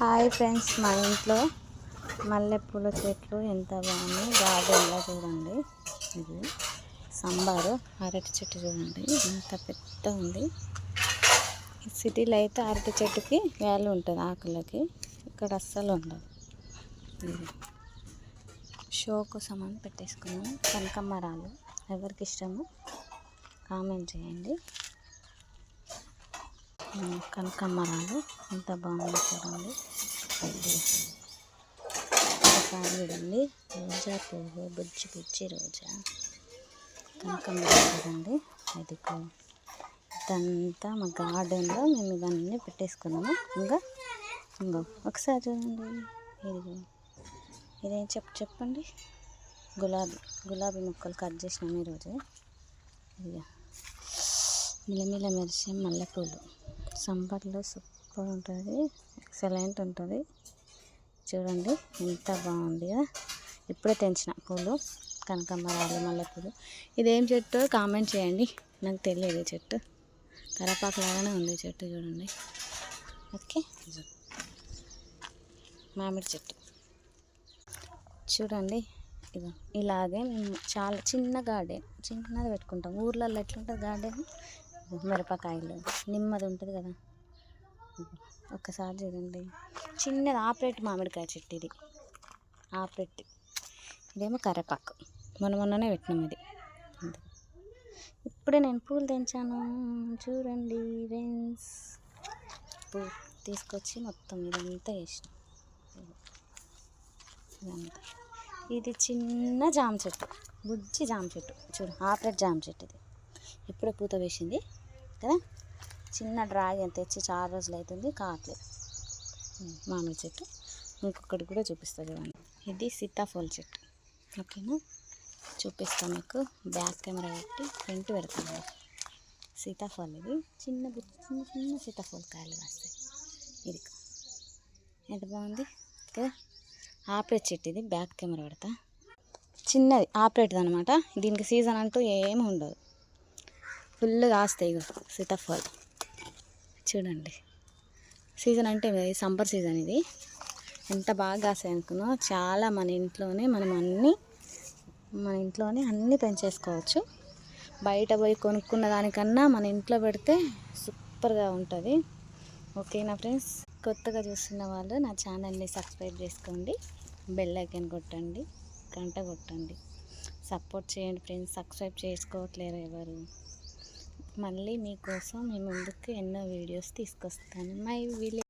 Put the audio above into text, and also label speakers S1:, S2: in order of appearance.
S1: Hi friends, మా ఇంట్లో మల్లెపూల చెట్లు ఎంత బాగున్నాయి. గార్డెన్లో చూడండి, ఇది సంబారు అరటి చెట్టు చూడండి ఎంత పెద్ద ఉంది. సిటీలో అయితే అరటి చెట్టుకి వాల్యూ ఉంటుంది, ఆకులకి. ఇక్కడ అస్సలు ఉండదు. ఇది షో కోసం అని పెట్టేసుకున్నాను. కనకాంబరాలు ఎవరికి ఇష్టమో కామెంట్ చేయండి. కనకాంబరాలు ఎంత బాగుంది చూడండి. ఒకసారి చూడండి, రోజా పువ్వు, బుజ్జి బుజ్జి రోజా కనకాంబరాలు చూడండి. ఇది ఇదంతా మా గార్డెన్లో మేము ఇవన్నీ పెట్టేసుకున్నాము. ఇంకో ఒకసారి చూడండి, ఇదిగో ఇదేం చెప్పండి. గులాబీ మొక్కలు కట్ చేసినాము ఈరోజు. ఇదిగా మిలమిల మెరిసే మల్లెపూలు సంబర్లో సూపర్ ఉంటుంది, ఎక్సలెంట్ ఉంటుంది. చూడండి ఎంత బాగుంది కదా. ఇప్పుడే తెంచిన పూలు, కనకాంబరాలు, మల్లెపూలు. ఇదేం చెట్టు కామెంట్ చేయండి, నాకు తెలియదు. చెట్టు కరపాకు లాగానే ఉంది చెట్టు చూడండి. ఓకే, మామిడి చెట్టు చూడండి. ఇదో ఇలాగే మేము చాలా చిన్న గార్డెన్, చిన్నది పెట్టుకుంటాం. ఊర్లలో ఎట్లుంటుంది గార్డెన్, మిరపకాయలు, నిమ్మది ఉంటుంది కదా. ఒక్కసారి చూడండి, చిన్నది ఆపరేట్ మామిడికాయ చెట్టు. ఇది ఆపరేట్, ఇదేమో కరివేపాకు. మొన్ననే పెట్టినాం ఇది. ఇప్పుడే నేను పూలు తెంచాను చూడండి ఫ్రెండ్స్. పువ్వు తీసుకొచ్చి మొత్తం ఇదంతా వేసినాం. ఇదంతా ఇది చిన్న జామ చెట్టు, బుజ్జి జామ చెట్టు చూడు, ఆపరేట్ జామ చెట్టు. ఇది ఇప్పుడే పూత వేసింది కదా. చిన్న డ్రాగన్ తెచ్చి చాలా రోజులు అవుతుంది, కావట్లేదు. మామిడి చెట్టు ఇంకొకటి కూడా చూపిస్తా చూడండి. ఇది సీతాఫల చెట్టు. ఓకేనా, చూపిస్తాను మీకు. బ్యాక్ కెమెరా పెట్టి ఫ్రంట్ పెడతాను. సీతాఫలం ఇది చిన్న చిన్న సీతాఫల కాయలు కాస్తాయి. ఇది ఎంత బాగుంది కదా. ఆపరేట్ చెట్టు ఇది. బ్యాక్ కెమెరా పెడతా. చిన్నది ఆపరేట్ది అనమాట. దీనికి సీజన్ అంటూ ఏమి ఉండదు, ఫుల్ కాస్తాయి. ఇక సీతాఫలం చూడండి. సీజన్ అంటే ఇది సమ్మర్ సీజన్. ఇది ఎంత బాగా కాస్తాయి అనుకున్నా. చాలా మన ఇంట్లోనే అన్నీ పెంచేసుకోవచ్చు. బయట పోయి కొనుక్కున్న దానికన్నా మన ఇంట్లో పెడితే సూపర్గా ఉంటుంది. ఓకేనా ఫ్రెండ్స్, కొత్తగా చూస్తున్న వాళ్ళు నా ఛానల్ని సబ్స్క్రైబ్ చేసుకోండి, బెల్ ఐకాన్ కొట్టండి, గంట కొట్టండి, సపోర్ట్ చేయండి ఫ్రెండ్స్. సబ్స్క్రైబ్ చేసుకోవట్లేరు ఎవరు. మళ్ళీ మీకోసం మీ ముందుకు ఎన్నో వీడియోస్ తీసుకొస్తాను. My village